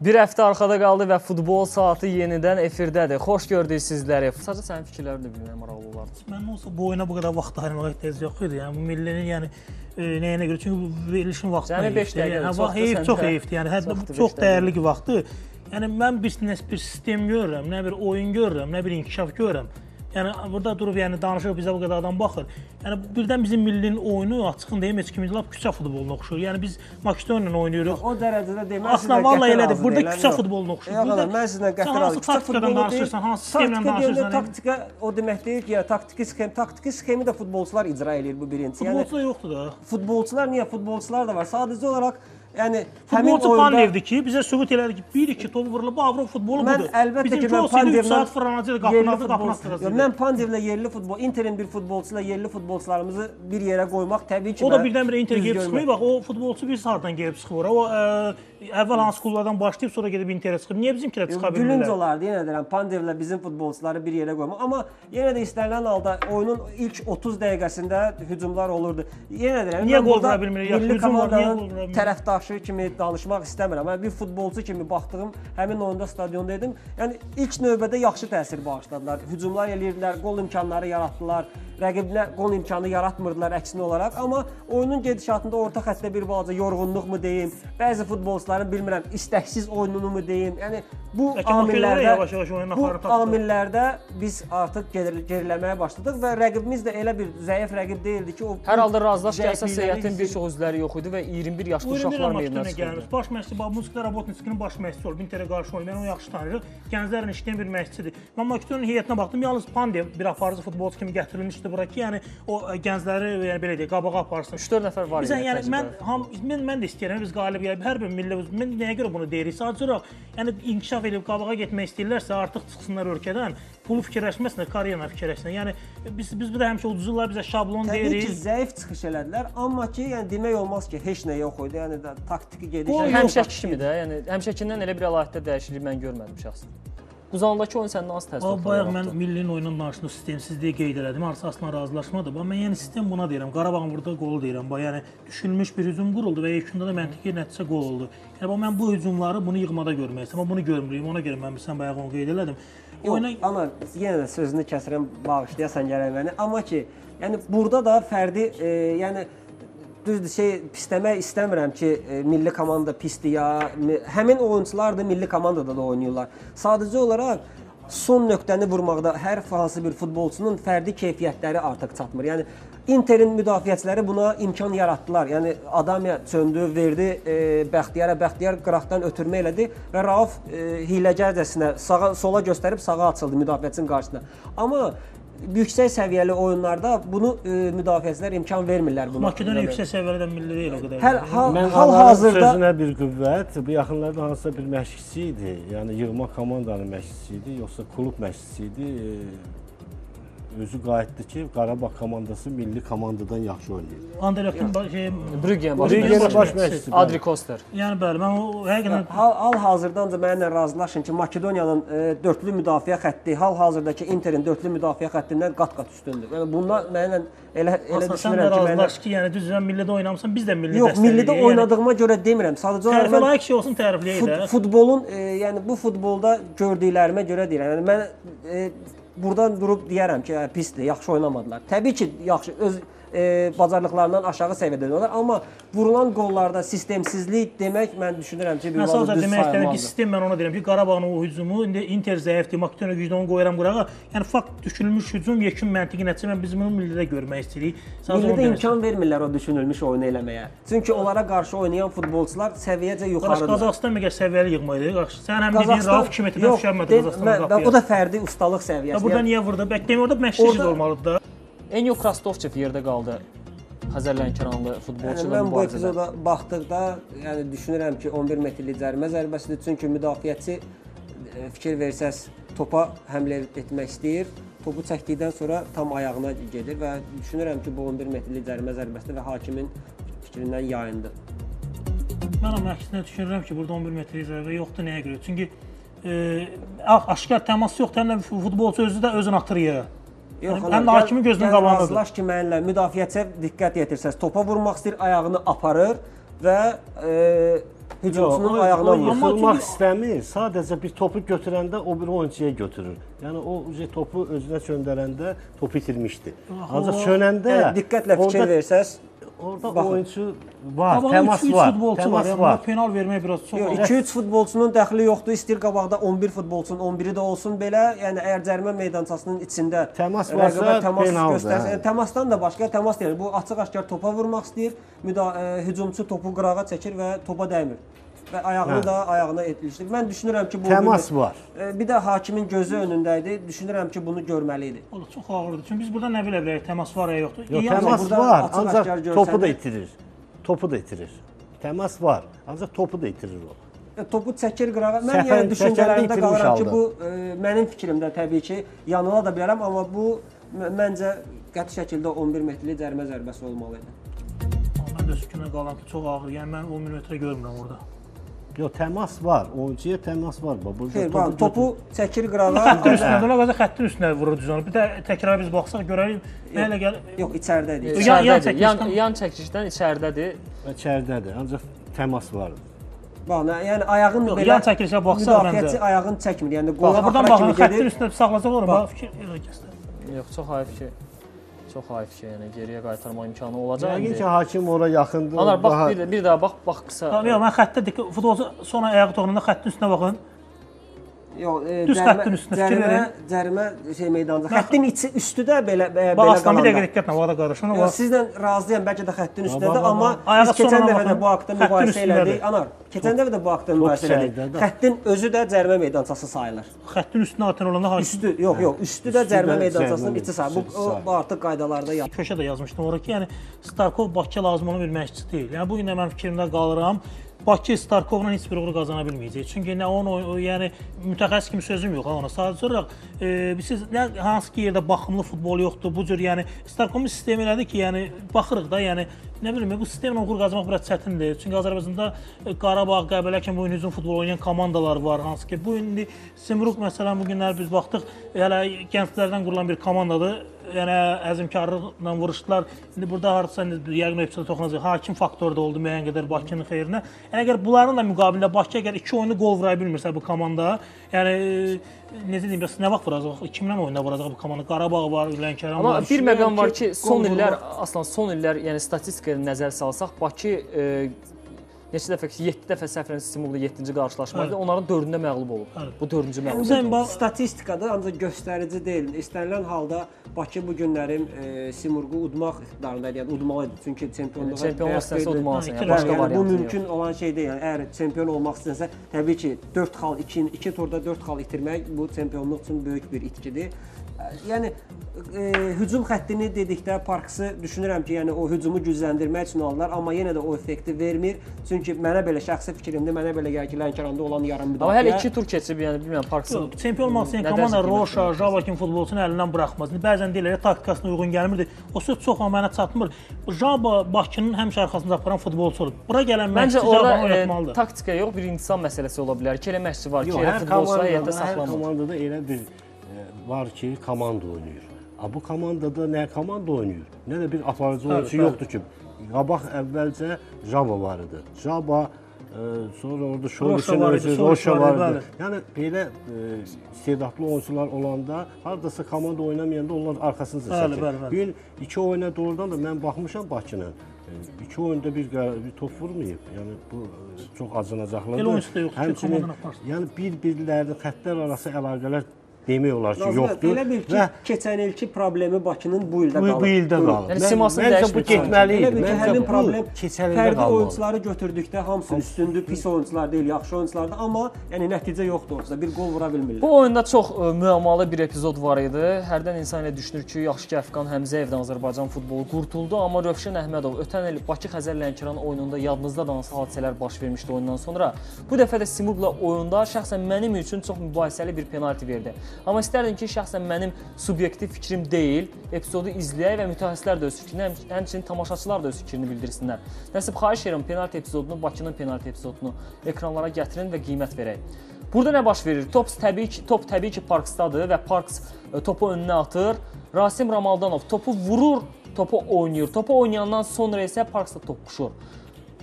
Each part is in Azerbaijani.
Bir həftə arxada qaldı və futbol saatı yenidən efirdədir. Xoş gördük sizləri. Sadəcə sənin fikirlərini də bilmək maraqlı olardı. Mənim olsa bu oyuna bu qədər vaxt ayırmağa ehtiyac yox idi. Yəni bu millinin nəyinə görə? Çünki bu verilişin vaxtı çox heyfdir. Yəni çox dəyərli bir vaxtdır. Yəni mən bir sistem görürəm, nə bir oyun görürəm, nə bir inkişaf görürəm. Yəni burada durub danışıq bizə bu qədər adam baxır. Yəni birdən bizim millinin oyunu açığın deyim heç kimin lap küçə futboluna oxşur. Yəni biz Makedoniya ilə oynayırıq. O dərəcədə deməz. Aslında vallahi elədir. Burada küçə futboluna oxşur. Burada mən sizlə qətir razı. Küçə futbolundan danışırsan, hansı sistemlə danışırsan? Taktika o demək deyil ki, taktiki sxemi də futbolçular icra edir bu birinci. Futbolçular yoxdur da. Futbolçular niyə? Futbolçular da var. Sadəcə olaraq futbolçu Pandevdir ki, bizə sübut elədi ki, 1-2 topu vurulub, Avropa futbolu budur. Əlbəttə ki, mən Pandevlə mən Pandevlə yerli futbol, Interin bir futbolçuyla yerli futbolçularımızı bir yerə qoymaq təbii ki, o da birdən-birə Inter gəlib çıxmır. Bax, o futbolçu biz hardan gəlib çıxır? O əvvəl hansı klublardan başlayıb sonra gedib Interə çıxır. Niyə bizimkilər çıxa bilmirlər? Gülünc olardı, yenə deyirəm, Pandevlə bizim futbolçuları bir yerə qoymaq. Amma yenə də istənilən halda oyunun ilk 30 dəqiqəsində hücumlar olurdu. Yenə deyirəm, niyə qol vura bilmirik? Milli komandanın tərəfdaşı kimi danışmaq istəmirəm. Mən bir futbolçu kimi baxdığım həmin oyunda stadionda idim. Yəni ilk növbədə yaxşı təsir bağışladılar. Hücumlar eləyirdilər, qol imkanları yaratdılar. Rəqibinə qol imkanı yaratmırdılar əksinə olaraq. Amma oyunun gedişatında orta xəttdə bir balaca yorğunluqmu deyim, bəzi futbolçuların bilmirəm istəksiz oyunumu deyim. Yəni bu amillərdə biz artıq geriləməyə başladıq və rəqibimiz də elə bir zəif rəqib deyildi ki, o hər halda razılaş ki, əsas heyətin bir çox üzvləri yox idi və 21 yaşlı uşaqlar meydana çıxdı. Baş məşqçi Muzika Rabotnitskinin baş məşqçisi olub, Interə qarşı oynayır. Mən onu yaxşı tanıyırıq. Gənclərlə işləyən bir məşqçidir. Mən Makedoniya heyətinə baxdım. Yalnız Pandev bir aparıcı futbolçu kimi gətirilmişdi bura ki, yəni o gəncləri belə deyək, qabağa aparsın. 3-4 nəfər var idi. Yəni mən də istəyirəm biz qalib gəlib hər bir milli mən nəyə görə bunu deyirik? Sadəcə olaraq yəni inkişaf edib qabağa getmək istəyirlərsə artıq çıxsınlar ölkədən. Pulu fikirləşməsinlər, karyeranı fikirləşsinlər. Yəni biz burada həmişə uduzurlar, bizə şablon deyirik. Təbii ki, zəif çıxış elədilər, amma ki, yəni demək olmaz ki, heç nə yox idi. Yəni taktiki gediş. Həmişəki kimi də, yəni həmişəkindən elə bir əlahiddə dəyişiklik mən görmədim şəxsən. Uzandakı oyun səndən az təsir etdi. Bayaq mən millinin oyunun danışdığında sistemsizliyi qeyd elədim. Arasına razılaşmadım. Amma mən yəni sistem buna deyirəm. Qarabağın burada qol deyirəm. Yəni düşünülmüş bir hücum quruldu və yekunda da məntiqi nəticə qol oldu. Yəni mən bu hücumları bunu yığmada görmək istəyirəm. Amma bunu görmürəm. Ona görə mən sən bayaq onu qeyd elədim. Amma yenə də sözünü kəsirəm, bağışlayasan gərək məni. Amma ki, yəni burada da fərdi, yəni düzdür, pisləmək istəmirəm ki, milli komanda pisdir ya, həmin oyunçular da milli komandada da oynayırlar. Sadəcə olaraq son nöqtəni vurmaqda hər hansı bir futbolçunun fərdi keyfiyyətləri artıq çatmır. Yəni Interin müdafiəçiləri buna imkan yaratdılar. Yəni Adamiya çöndü, verdi Bəxtiyara, Bəxtiyar qıraqdan ötürmə elədi və Rauf hiləgərcəsinə sola göstərib sağa açıldı müdafiəçinin qarşısına. Amma yüksək səviyyəli oyunlarda bunu müdafiəçilər imkan vermirlər buna. Makedoniya yüksək səviyyədə milli deyil o qədər. Hal-hazırda sözünə bir qüvvət, bu yaxınlarda hansısa bir məşqçisi idi. Yəni yığma komandanın məşqçisi idi, yoxsa klub məşqçisi idi. Özü qayıtdı ki, Qarabağ komandası milli komandadan yaxşı oynayır. Anderlecht'in Brügge'nin baş məşqçisi Adri Koster. Yəni bəli, mən o həqiqətən hal-hazırda ancaq mənimlə razılaşın ki, Makedoniyanın dörtlü müdafiə xətti hal-hazırdakı Interin dörtlü müdafiə xəttindən qat-qat üstündür. Yəni bunlar mənimlə elə düşünürəm ki, razılaş ki, yəni düzən millidə oynamısan, biz də milli dəstəyirik. Yox, millidə oynadığıma görə demirəm. Sadəcə olaraq tərifə layiq şey olsun, tərifləyək də. Futbolun, yəni bu futbolda gördüklərimə görə deyirəm. Yəni mən buradan durub deyərəm ki, pisdir, yaxşı oynamadılar. Təbii ki, yaxşı öz bacarlıqlarından aşağı səviyyədə oynadılar, amma vurulan qollarda sistemsizlik demək mən düşünürəm ki, bir düz sayılmazdır. Mən sadəcə demək istəyirəm ki, sistem mən ona deyirəm ki, Qarabağın o hücumu indi Inter zəifdir, Makedoniya güclü onu qoyuram qırağa. Yəni fakt düşünülmüş hücum, yekun məntiqi nəticə mən biz bunu millidə görmək istəyirik. Millidə imkan vermirlər o düşünülmüş oyunu eləməyə. Çünki onlara qarşı oynayan futbolçular səviyyəcə yuxarıdır. Qazaxıstan məgər səviyyəli yığmaydı. Sən həm dediyin Rauf kimiyyətindən düşərmədi Qazaxıstanın qapıya. O da fərdi ustalıq səviyyəsi. Burada niyə vurdu? Bəlkə orada məşqçi olmalıdır da. Enyo Krastovçev yerdə qaldı. Xəzər Lənkəranlı futbolçu da mən bu epizoda baxdıqda, yəni düşünürəm ki, 11 metrlik cərimə zərbəsidir. Çünki müdafiəçi fikir versəz topa həmlə etmək istəyir. Topu çəkdikdən sonra tam ayağına gedir və düşünürəm ki, bu 11 metrlik cərimə zərbəsidir və hakimin fikrindən yayındı. Mən amma əksinə düşünürəm ki, burada 11 metrlik zərbə yoxdur. Nəyə görə? Çünki aşkar təmas yoxdur, həm də futbolçu özü də özünü atır ya. Həm də hakimin gözünün qabağındadır. Razılaş ki, mənimlə müdafiəçiyə diqqət yetirsəz, topa vurmaq istəyir, ayağını aparır və hücumçunun ayağına o vurur. yıxılmaq istəmir. Sadəcə bir topu götürəndə o bir oyunçuya götürür. Yəni o topu özünə çöndərəndə topu itirmişdi. Ancaq çönəndə diqqətlə fikir versəz, orada oyunçu var, təmas var. Futbolçu var. Yəni penal vermək biraz çox. 2-3 futbolçunun dəxli yoxdur. İstir qabaqda 11 futbolçunun 11-i də olsun belə. Yəni əgər cərimə meydançasının içində təmas varsa penaldır. Təmasdan da başqa təmas deyil. Bu açıq-aşkar topa vurmaq istəyir. Hücumçu topu qırağa çəkir və topa dəymir. Və ayağını da ayağına etmişdir. Mən düşünürəm ki, bu təmas var. Bir də hakimin gözü önündə idi. Düşünürəm ki, bunu görməli idi. O da çox ağırdır. Çünki biz burada nə bilə bilərik, təmas var ya yoxdur. Yox, təmas var, ancaq topu da itirir. Topu da itirir. Təmas var, ancaq topu da itirir o. Topu çəkir qırağa. Mən yəni düşüncələrimdə qalıram ki, bu mənim fikrimdə təbii ki, yanıla da bilərəm, amma bu məncə qəti şəkildə 11 metrli cərimə zərbəsi olmalı idi. Mən də sükunə qalıram ki, çox ağır. Yəni mən 10 metrə görmürəm orada. Yox, təmas var. Oyuncuya təmas var. Topu çəkir qırağa. Xəttin üstünə vurur düzəni. Bir də təkrar biz baxsaq görərik. Nə ilə gəlir? Yox, içəridədir. Yan çəkişdən içəridədir. İçəridədir. Ancaq təmas var. Bax, yəni ayağın belə yan çəkilişə baxsaq məncə. Müdafiəçi ayağını çəkmir. Yəni qola buradan baxın, xəttin üstünə saxlasaq olur. Bax, fikir kəsdir. Yox, çox hayf ki. Çox hayf ki, yəni geriyə qaytarma imkanı olacaq. Yəqin ki, hakim ora yaxındır. Anar, bax, bir daha bax qısa. Yox, mən xəttə futbolçu sonra ayağı toxunanda xəttin üstünə baxın. Yox, düz xəttin üstünə fikir verin. Cərimə meydanında. Xəttin üstü də belə qalanda. Bir dəqiqə diqqətlə vada qarışın. Sizlə razıyam, bəlkə də xəttin üstüdədir, amma biz keçən dəfə də bu haqqda mübahisə elədik. Anar, keçən dəfə də bu haqqda mübahisə elədik. Xəttin özü də cərimə meydançası sayılır. Xəttin üstünə atan olanda hakim. Yox, üstü də cərimə meydançasının içi sayılır. Bu artıq qaydalarda yazılır. Köşə də yazmışdım ora ki, yəni Starkov Bakıya lazım olan bir məşqçi deyil. Yəni bu gün də mən fikrimdə qalıram. Bakı Starkovla heç bir uğur qazana bilməyəcək. Çünki nə onun yəni mütəxəssis kimi sözüm yox ona. Sadəcə olaraq siz nə hansı ki yerdə baxımlı futbol yoxdur. Bu cür yəni Starkovun sistemi elədi ki, yəni baxırıq da, yəni nə bilim bu sistemlə uğur qazanmaq biraz çətindir. Çünki Azərbaycanda Qarabağ, Qəbələ kimi bu gün hücum futbolu oynayan komandalar var. Hansı ki bu indi Simruk məsələn bu günlər biz baxdıq, hələ gənclərdən qurulan bir komandadır. Yəni əzmkarlıqla vuruşdular. İndi burada hardasa yəqin epizoda toxunacaq. Hakim faktoru da oldu müəyyən qədər Bakının xeyrinə. Yəni əgər bunların da müqabilində Bakı əgər 2 oyunu qol vura bilmirsə bu komanda, yəni necə deyim, nə vaxt vuracaq? Kimlə oyunda vuracaq bu komanda? Qarabağ var, Lənkəran var. Amma bir məqam var ki, son illər yəni statistikaya nəzər salsaq, Bakı neçə dəfə, 7 dəfə səhv Simurqda 7-ci qarşılaşma idi. Onların 4-ündə məğlub olub. Bu 4-cü məğlub oldu. Statistikada ancaq göstərici deyil. İstənilən halda Bakı bu günlərin Simurqu udmaq iqtidarında idi. Yəni udmalıdır. Çünki çempionluğa istəsə udmalısan. Yəni başqa variantı yox. Bu mümkün olan şey deyil. Yəni əgər çempion olmaq istəsə, təbii ki, 4 xal 2 turda 4 xal itirmək bu çempionluq üçün böyük bir itkidir. Yəni hücum xəttini dedikdə Parksı düşünürəm ki, yəni o hücumu gücləndirmək üçün alırlar, amma yenə də o effekti vermir. Çünki mənə belə şəxsi fikrimdir, mənə belə gəlir ki, Lənkəranda olan yarım müdafiə. Amma hələ 2 tur keçib, yəni bilmirəm Parksın. Çempion olmaq istəyən komanda Roşa, Java kimi futbolçunu əlindən buraxmaz. Bəzən deyirlər taktikasına uyğun gəlmirdi. O söz çox mənə çatmır. Java Bakının həmişə arxasında aparan futbolçudur. Bura gələn məşqçi Java oynatmalıdır. Taktika yox, bir insan məsələsi ola bilər ki, elə məşqçi var ki, futbolçular heyətdə saxlanmır. Hər komandada elə bir var ki, komanda oynayır. Bu komandada nə komanda oynayır, nə də bir aparıcı oyunçu yoxdur ki. Qabaq əvvəlcə Java var idi. Java, sonra orada Roşa vardı. Yəni belə istedadlı oyuncular olanda, hardasa komanda oynamayanda onlar arxasınca çəkir. Bu gün 2 oyuna doğrudan da mən baxmışam Bakının. 2 oyunda bir top vurmayıb. Yəni bu çox acınacaqlıdır. Elə oyuncu da yoxdur ki, komandanı aparsın. Yəni bir-birlərinin xəttlər arası əlaqələr demək olar ki, yoxdur. Elə bil ki, keçən ilki problemi Bakının bu ildə qalır. Bu ildə qalır. Yəni simasını dəyişmək bu getməli idi. Elə bil ki, həmin problem fərdi qalmalı. oyuncuları götürdükdə hamısı üstündür, pis oyuncular deyil, yaxşı oyunculardır, amma yəni nəticə yoxdur ortada. Bir qol vura bilmirlər. Bu oyunda çox müəmmalı bir epizod var idi. Hərdən insan elə düşünür ki, yaxşı ki, Əfqan Həmzəyevdən Azərbaycan futbolu qurtuldu, amma Rövşən Əhmədov ötən il Bakı-Xəzər Lənkəran oyununda yadınızda da hansı hadisələr baş vermişdi oyundan sonra. Bu dəfə də Simurqla oyunda şəxsən mənim üçün çox mübahisəli bir penalti verdi. Amma istərdim ki, şəxsən mənim subyektiv fikrim deyil, epizodu izləyək və mütəxəssislər də öz fikrini, həmçinin tamaşaçılar da öz fikrini bildirsinlər. Nəsib, xahiş edirəm penalti epizodunu, Bakının penalti epizodunu ekranlara gətirin və qiymət verək. Burada nə baş verir? Top təbii ki Parksdadır və Parks topu önünə atır. Rasim Ramaldanov topu vurur, topu oynayır. Topu oynayandan sonra isə Parksda toqquşur.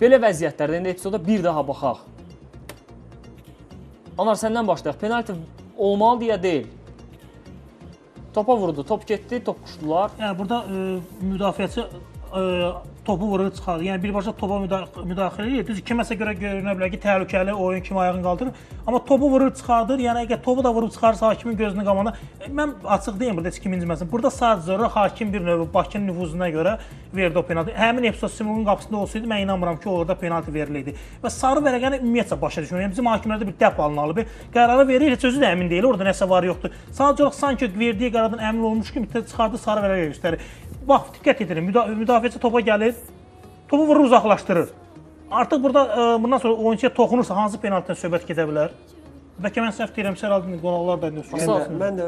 Belə vəziyyətlərdə indi epizoda bir daha baxaq. Anar, səndən başlayaq. Penalti olmalı deyə deyil. Topa vurdu, top getdi, top quşdular. Yəni burada müdafiəçi topu vurur çıxardı. Yəni birbaşa topa müdaxilə edir. Düz kiməsə görə görünə bilər ki, təhlükəli oyun kimi ayağını qaldırır. Amma topu vurur çıxardır. Yəni əgər topu da vurub çıxarsa hakimin gözünün qabağına, mən açıq deyim burada heç kim inciməsin. Burada sadəcə hakim bir növ Bakının nüfuzuna görə verdi o penalti. Həmin epizod Simurgun qapısında olsaydı mən inanmıram ki, orada penalti verilirdi. Və sarı vərəqəni ümumiyyətlə başa düşmürəm. Yəni bizim hakimlərdə bir dəf alınmalı, bir qərarı verir, heç özü də əmin deyil. Orada nəsə var, yoxdur. Sadəcə olaraq sanki verdiyi qərardan əmin olmuş kimi çıxardı, sarı vərəqə göstərir. Bax, diqqət edin, müdafiəçi topa gəlir, topu vurur, uzaqlaşdırır. Artıq burada bundan sonra oyunçuya toxunursa hansı penaltidən söhbət gedə bilər? Bəlkə mən səhv deyirəm, Səraldın qonaqlar da düşünürəm. Mən də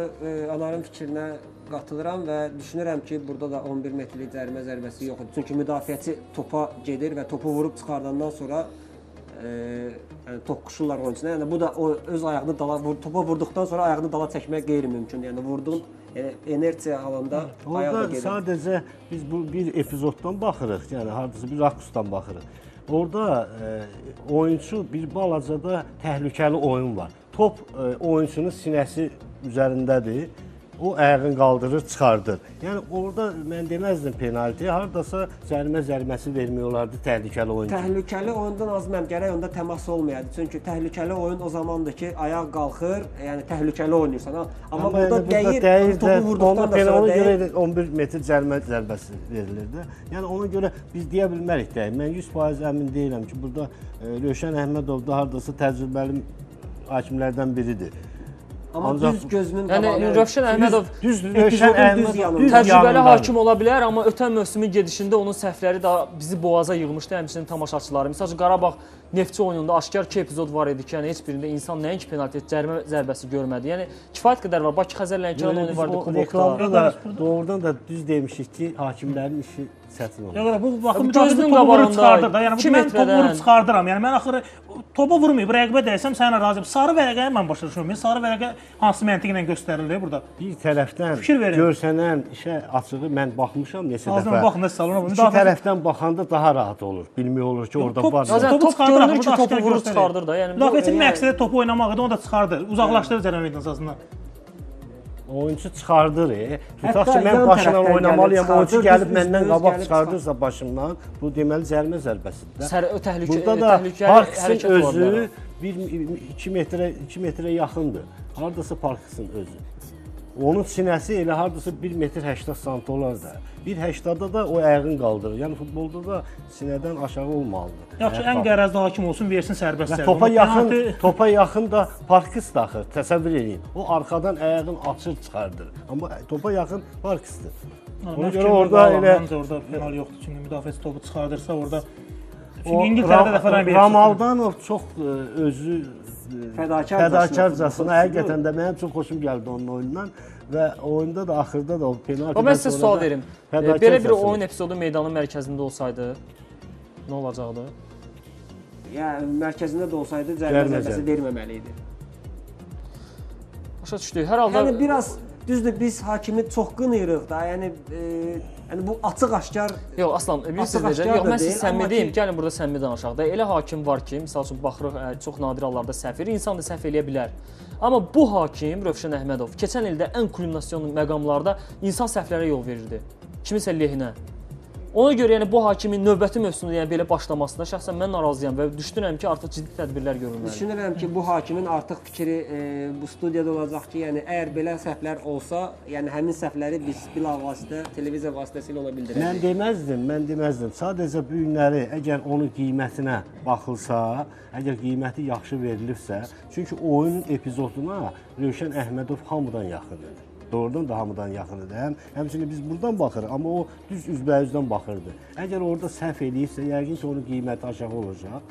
Anarın fikrinə qatılıram və düşünürəm ki, burada da 11 metrlik cərimə zərbəsi yoxdur. Çünki müdafiəçi topa gedir və topu vurub çıxardandan sonra yəni toqquşurlar oyunçuna. Yəni bu da o öz ayağını dala topa vurduqdan sonra ayağını dala çəkmək qeyri-mümkün. Yəni vurduğun inersiya halında ayaq da gedir. Sadəcə biz bu bir epizoddan baxırıq, yəni hardasa bir rakusdan baxırıq. Orada oyunçu bir balacada təhlükəli oyun var. Top oyunçunun sinəsi üzərindədir. O ayağını qaldırır, çıxardır. Yəni orada mən deməzdim penalti, hardasa cərimə zərbəsi vermək olardı təhlükəli oyun. Təhlükəli oyundan az mən gərək onda təmas olmayadı. Çünki təhlükəli oyun o zamandır ki, ayaq qalxır, yəni təhlükəli oynayırsan. Amma burada dəyir, topu vurduqdan da sonra dəyir. Ona görə 11 metr cərimə zərbəsi verilirdi. Yəni ona görə biz deyə bilmərik də. Mən 100% əmin deyiləm ki, burada Rövşən Əhmədov da hardasa təcrübəli hakimlərdən biridir. Amma düz gözünün qabağına. Yəni Rövşən Əhmədov düz təcrübəli hakim ola bilər, amma ötən mövsümün gedişində onun səhvləri da bizi boğaza yığmışdı, həmçinin tamaşaçıları. Məsələn, Qarabağ Neftçi oyununda aşkar 2 epizod var idi ki, yəni heç birində insan nəinki penalti, cərimə zərbəsi görmədi. Yəni kifayət qədər var. Bakı Xəzər Lənkəran oyunu vardı kubokda. Reklamda da doğrudan da düz demişik ki, hakimlərin işi çətin olur. Yəni bu baxın müdafiəçi topu vurub çıxardır da. Yəni mən topu vurub çıxardıram. Yəni mən axırı topa vurmayıb rəqibə dəysəm sənə razıyam. Sarı vərəqəni mən başa düşmürəm. Sarı vərəqə hansı məntiqlə göstərilir burada? Bir tərəfdən görsənən işə açığı mən baxmışam neçə dəfə. Baxın da salona. İki tərəfdən baxanda daha rahat olur. Bilmək olur ki, orada var. Top görünür ki, topu vurub çıxardır da. Yəni müdafiəçinin məqsədi topu oynamaq idi, onu da çıxardır. Uzaqlaşdırır cərimə meydançasından. Oyunçu çıxardır. Tutaq ki, mən başla oynamalıyam, oyunçu gəlib məndən qabaq çıxardırsa başımdan, bu deməli cərimə zərbəsidir. Burada da Parkinson özü 2 metrə yaxındır. Hardasa Parkinson özü. Onun sinəsi elə hardasa 1 metr 80 sant olar da. 1.80-da da o ayağını qaldırır. Yəni futbolda da sinədən aşağı olmalıdır. Yaxşı, ən qərəzli hakim olsun, versin sərbəst zərbə. Topa yaxın da Parkis daxır. Təsəvvür edin. O arxadan ayağını açır çıxardır. Amma topa yaxın Parkisdir. Ona görə orada elə penal yoxdur. Çünki müdafiəçi topu çıxardırsa orada çünki İngiltərədə də falan verir. Ramaldanov çox özü fədakarcasına həqiqətən də mənim çox xoşum gəldi onun oyundan və oyunda da axırda da o penaltidən sonra mən sizə sual verim. Belə bir oyun epizodu meydanın mərkəzində olsaydı nə olacaqdı? Yəni mərkəzində də olsaydı cərimə zərbəsi verməməli idi. Başa düşdük. Hər halda yəni biraz düzdür biz hakimi çox qınayırıq da. Yəni bu açıq-aşkar. Yox, Aslan, bilirsiniz necə? Yox, mən sizə səmimi deyim. Gəlin burada səmimi danışaq da. Elə hakim var ki, məsəl üçün baxırıq, çox nadir hallarda səhv edir. İnsan da səhv eləyə bilər. Amma bu hakim Rövşən Əhmədov keçən ildə ən kulminasyon məqamlarda insan səhvlərə yol verirdi. Kimisə lehinə. Ona görə yəni bu hakimin növbəti mövsümdə yəni belə başlamasına şəxsən mən narazıyam və düşünürəm ki, artıq ciddi tədbirlər görülməlidir. Düşünürəm ki, bu hakimin artıq fikri bu studiyada olacaq ki, yəni əgər belə səhvlər olsa, yəni həmin səhvləri biz bilavasitə televiziya vasitəsilə ola bildirəcəyik. Mən deməzdim. Sadəcə bu günləri əgər onun qiymətinə baxılsa, əgər qiyməti yaxşı verilibsə, çünki oyunun epizoduna Rövşən Əhmədov hamıdan yaxındır. Doğrudan da hamıdan yaxındır. Həmçinin biz buradan baxırıq, amma o düz üzbəyüzdən baxırdı. Əgər orada səhv eləyirsə, yəqin ki, onun qiyməti aşağı olacaq.